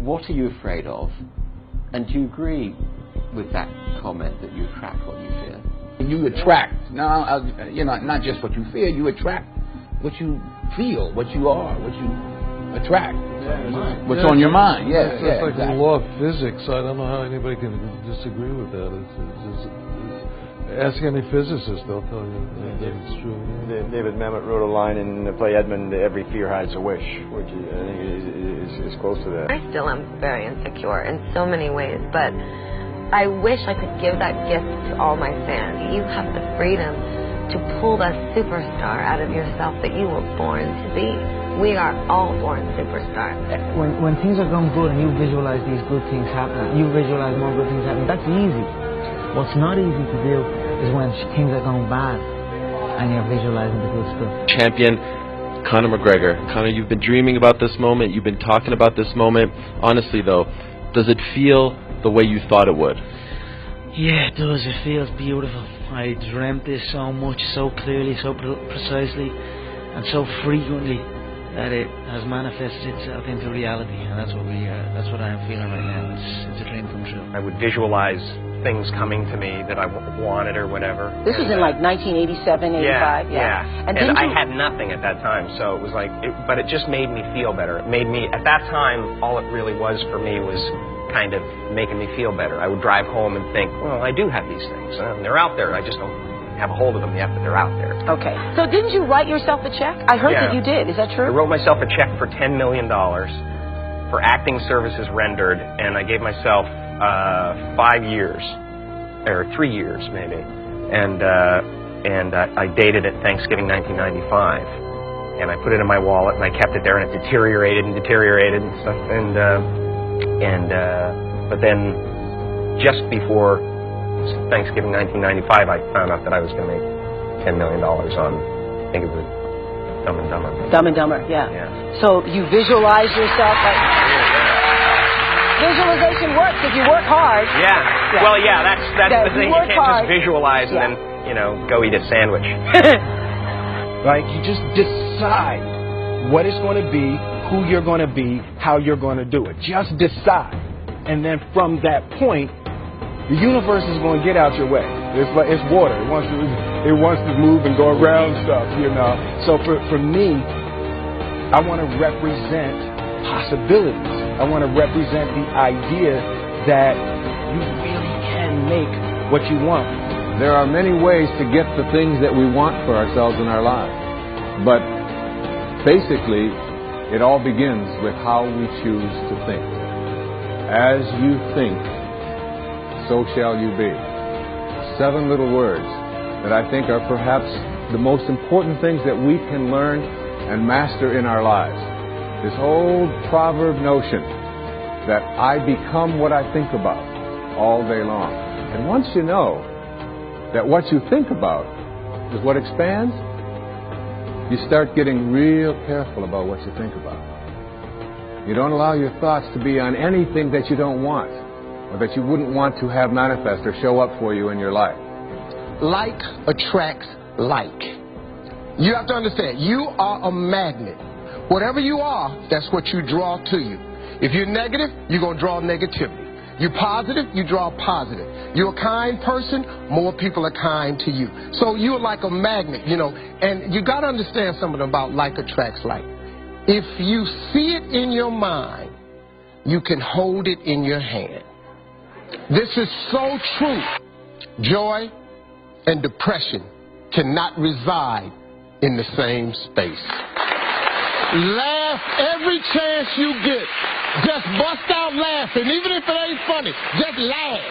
what are you afraid of? And do you agree with that comment that you attract what you fear? You attract, not just what you fear, you attract what you feel, what you are, what you attract. What's on your mind, It's like exactly. the law of physics. I don't know how anybody can disagree with that. Ask any physicist, they'll tell you that it's true. David Mamet wrote a line in the play Edmund, "Every fear hides a wish," which I think is close to that. I still am very insecure in so many ways, but I wish I could give that gift to all my fans. You have the freedom to pull that superstar out of yourself that you were born to be. We are all born superstars. When things are going good and you visualize these good things happening, you visualize more good things happening, that's easy. What's not easy to do is when things are going bad and you're visualizing the good stuff. Champion Conor McGregor. Conor, you've been dreaming about this moment. You've been talking about this moment. Honestly, though, does it feel the way you thought it would? Yeah, it does. It feels beautiful. I dreamt this so much, so clearly, so precisely, and so frequently that it has manifested itself into reality, and that's what I am feeling right now. It's a dream come true. I would visualize things coming to me that I wanted or whatever. This was in like 1987, 85. Yeah. And I had nothing at that time, so it was like, but it just made me feel better. It made me, at that time, all it really was for me was kind of making me feel better. I would drive home and think, well, I do have these things. They're out there. I just don't have a hold of them yet, but they're out there. Okay. So didn't you write yourself a check? I heard that you did. Is that true? I wrote myself a check for $10 million for acting services rendered, and I gave myself 5 years, or 3 years maybe, and I dated it Thanksgiving 1995, and I put it in my wallet and I kept it there, and it deteriorated and stuff, but then just before Thanksgiving 1995, I found out that I was going to make $10 million on, I think it was Dumb and Dumber. Dumb and Dumber, yeah. So you visualize yourself like... Visualization works if you work hard. Yeah. Well, yeah, that's the thing. You can't just visualize and then, go eat a sandwich. Right? You just decide what it's going to be, who you're going to be, how you're going to do it. Just decide. And then from that point, the universe is going to get out your way. It's water. It wants to move and go around stuff, So for me, I want to represent possibilities. I want to represent the idea that you really can make what you want. There are many ways to get the things that we want for ourselves in our lives. But basically, it all begins with how we choose to think. As you think, so shall you be. 7 little words that I think are perhaps the most important things that we can learn and master in our lives. This old proverb notion that I become what I think about all day long. And once you know that what you think about is what expands, you start getting real careful about what you think about. You don't allow your thoughts to be on anything that you don't want, or that you wouldn't want to have manifest or show up for you in your life. Like attracts like. You have to understand, you are a magnet. Whatever you are, that's what you draw to you. If you're negative, you're going to draw negativity. You're positive, you draw positive. You're a kind person, more people are kind to you. So you're like a magnet, and you got to understand something about like attracts like. If you see it in your mind, you can hold it in your hand. This is so true. Joy and depression cannot reside in the same space. Laugh every chance you get. Just bust out laughing, even if it ain't funny. Just laugh.